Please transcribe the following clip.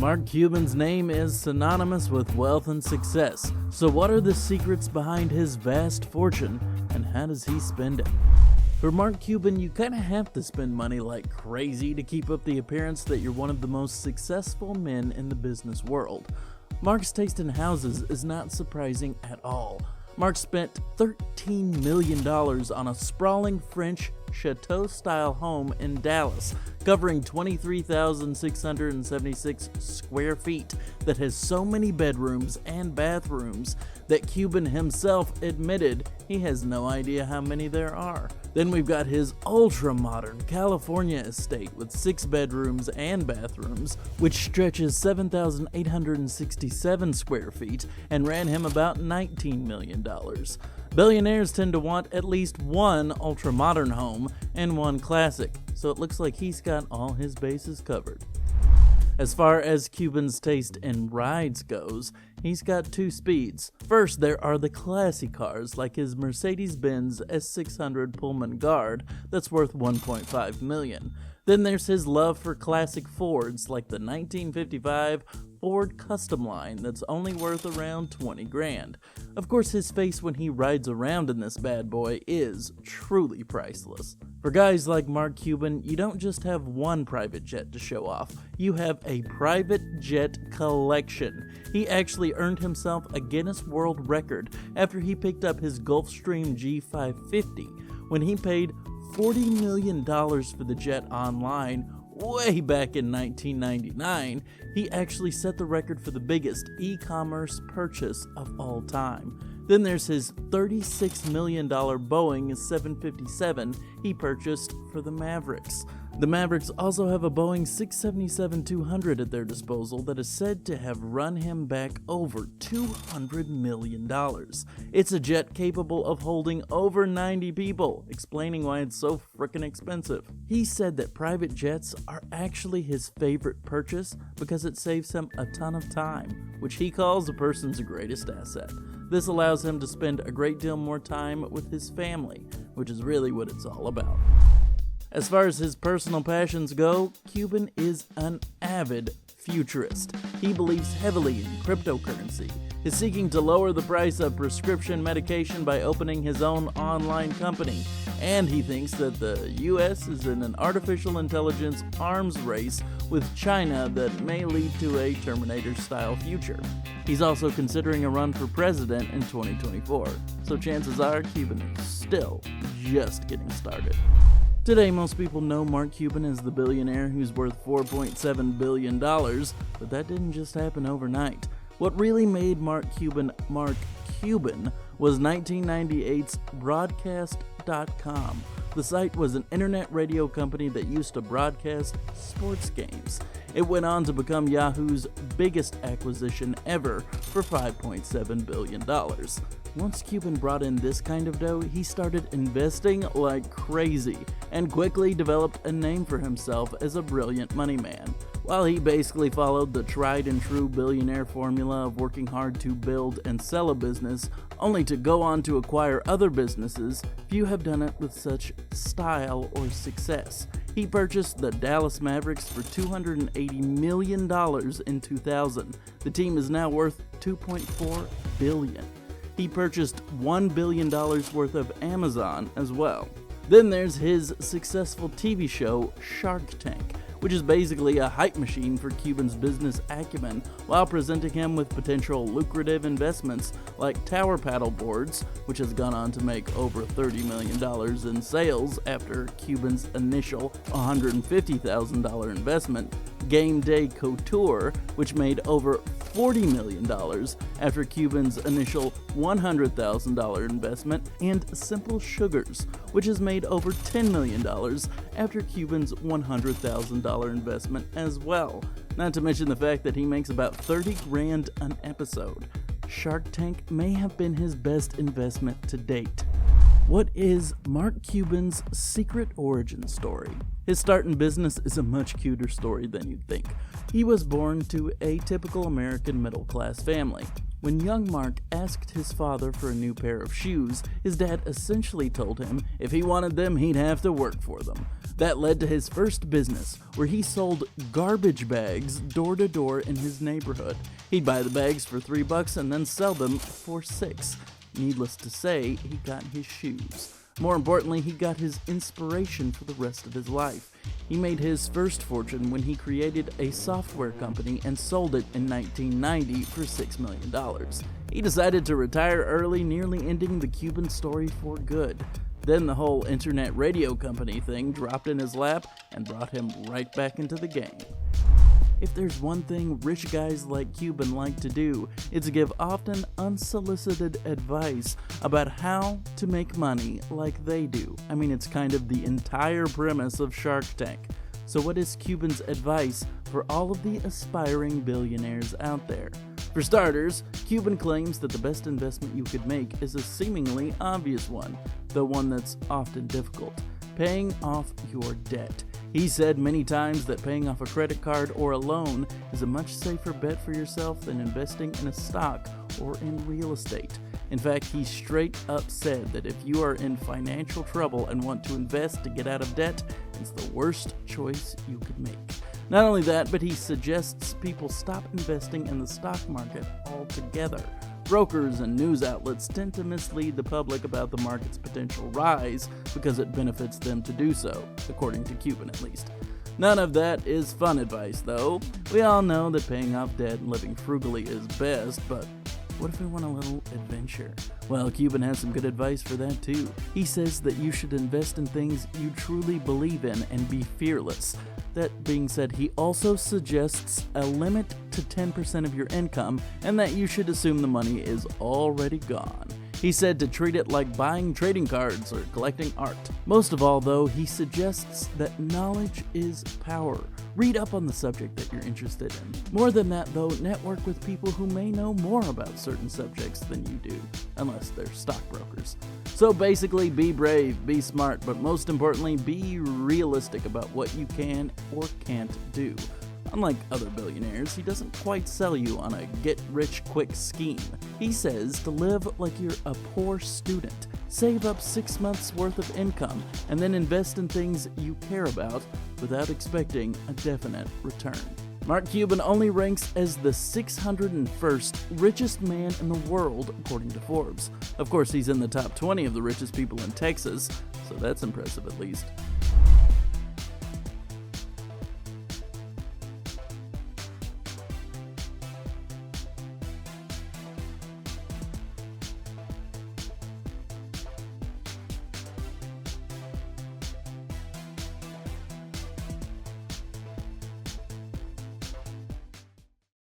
Mark Cuban's name is synonymous with wealth and success. So what are the secrets behind his vast fortune, and how does he spend it? For Mark Cuban, you kinda have to spend money like crazy to keep up the appearance that you're one of the most successful men in the business world. Mark's taste in houses is not surprising at all. Mark spent $13 million on a sprawling French chateau-style home in Dallas, covering 23,676 square feet that has so many bedrooms and bathrooms that Cuban himself admitted he has no idea how many there are. Then we've got his ultra-modern California estate with 6 bedrooms and bathrooms, which stretches 7,867 square feet and ran him about $19 million. Billionaires tend to want at least one ultra-modern home and one classic, so it looks like he's got all his bases covered. As far as Cuban's taste in rides goes, he's got 2 speeds. First, there are the classy cars like his Mercedes-Benz S600 Pullman Guard that's worth $1.5 million. Then there's his love for classic Fords like the 1955 Ford Custom Line that's only worth around 20 grand. Of course, his face when he rides around in this bad boy is truly priceless. For guys like Mark Cuban, you don't just have one private jet to show off, you have a private jet collection. He actually earned himself a Guinness World Record after he picked up his Gulfstream G550 when he paid $40 million for the jet online way back in 1999. He actually set the record for the biggest e-commerce purchase of all time. Then there's his $36 million Boeing 757 he purchased for the Mavericks. The Mavericks also have a Boeing 777-200 at their disposal that is said to have run him back over $200 million. It's a jet capable of holding over 90 people, explaining why it's so frickin' expensive. He said that private jets are actually his favorite purchase because it saves him a ton of time, which he calls a person's greatest asset. This allows him to spend a great deal more time with his family, which is really what it's all about. As far as his personal passions go, Cuban is an avid futurist. He believes heavily in cryptocurrency, is seeking to lower the price of prescription medication by opening his own online company, and he thinks that the US is in an artificial intelligence arms race with China that may lead to a Terminator-style future. He's also considering a run for president in 2024, so chances are Cuban is still just getting started. Today, most people know Mark Cuban as the billionaire who's worth $4.7 billion, but that didn't just happen overnight. What really made Mark Cuban was 1998's Broadcast.com. The site was an internet radio company that used to broadcast sports games. It went on to become Yahoo's biggest acquisition ever for $5.7 billion. Once Cuban brought in this kind of dough, he started investing like crazy and quickly developed a name for himself as a brilliant money man. While he basically followed the tried and true billionaire formula of working hard to build and sell a business, only to go on to acquire other businesses, few have done it with such style or success. He purchased the Dallas Mavericks for $280 million in 2000. The team is now worth $2.4 billion. He purchased $1 billion worth of Amazon as well. Then there's his successful TV show, Shark Tank, which is basically a hype machine for Cuban's business acumen while presenting him with potential lucrative investments like tower paddle boards, which has gone on to make over $30 million in sales after Cuban's initial $150,000 investment, Game Day Couture, which made over $40 million after Cuban's initial $100,000 investment, and Simple Sugars, which has made over $10 million after Cuban's $100,000 investment as well. Not to mention the fact that he makes about 30 grand an episode. Shark Tank may have been his best investment to date. What is Mark Cuban's secret origin story? His start in business is a much cuter story than you'd think. He was born to a typical American middle-class family. When young Mark asked his father for a new pair of shoes, his dad essentially told him if he wanted them, he'd have to work for them. That led to his first business, where he sold garbage bags door to door in his neighborhood. He'd buy the bags for $3 and then sell them for $6. Needless to say, he got his shoes. More importantly, he got his inspiration for the rest of his life. He made his first fortune when he created a software company and sold it in 1990 for $6 million. He decided to retire early, nearly ending the Cuban story for good. Then the whole internet radio company thing dropped in his lap and brought him right back into the game. If there's one thing rich guys like Cuban like to do, it's give often unsolicited advice about how to make money like they do. I mean, it's kind of the entire premise of Shark Tank. So what is Cuban's advice for all of the aspiring billionaires out there? For starters, Cuban claims that the best investment you could make is a seemingly obvious one, the one that's often difficult: paying off your debt. He said many times that paying off a credit card or a loan is a much safer bet for yourself than investing in a stock or in real estate. In fact, he straight up said that if you are in financial trouble and want to invest to get out of debt, it's the worst choice you could make. Not only that, but he suggests people stop investing in the stock market altogether. Brokers and news outlets tend to mislead the public about the market's potential rise because it benefits them to do so, according to Cuban at least. None of that is fun advice, though. We all know that paying off debt and living frugally is best, but what if we want a little adventure? Well, Cuban has some good advice for that too. He says that you should invest in things you truly believe in and be fearless. That being said, he also suggests a limit to 10% of your income and that you should assume the money is already gone. He said to treat it like buying trading cards or collecting art. Most of all, though, he suggests that knowledge is power. Read up on the subject that you're interested in. More than that, though, network with people who may know more about certain subjects than you do, unless they're stockbrokers. So basically, be brave, be smart, but most importantly, be realistic about what you can or can't do. Unlike other billionaires, he doesn't quite sell you on a get-rich-quick scheme. He says to live like you're a poor student. Save up 6 months' worth of income and then invest in things you care about without expecting a definite return. Mark Cuban only ranks as the 601st richest man in the world, according to Forbes. Of course, he's in the top 20 of the richest people in Texas, so that's impressive at least.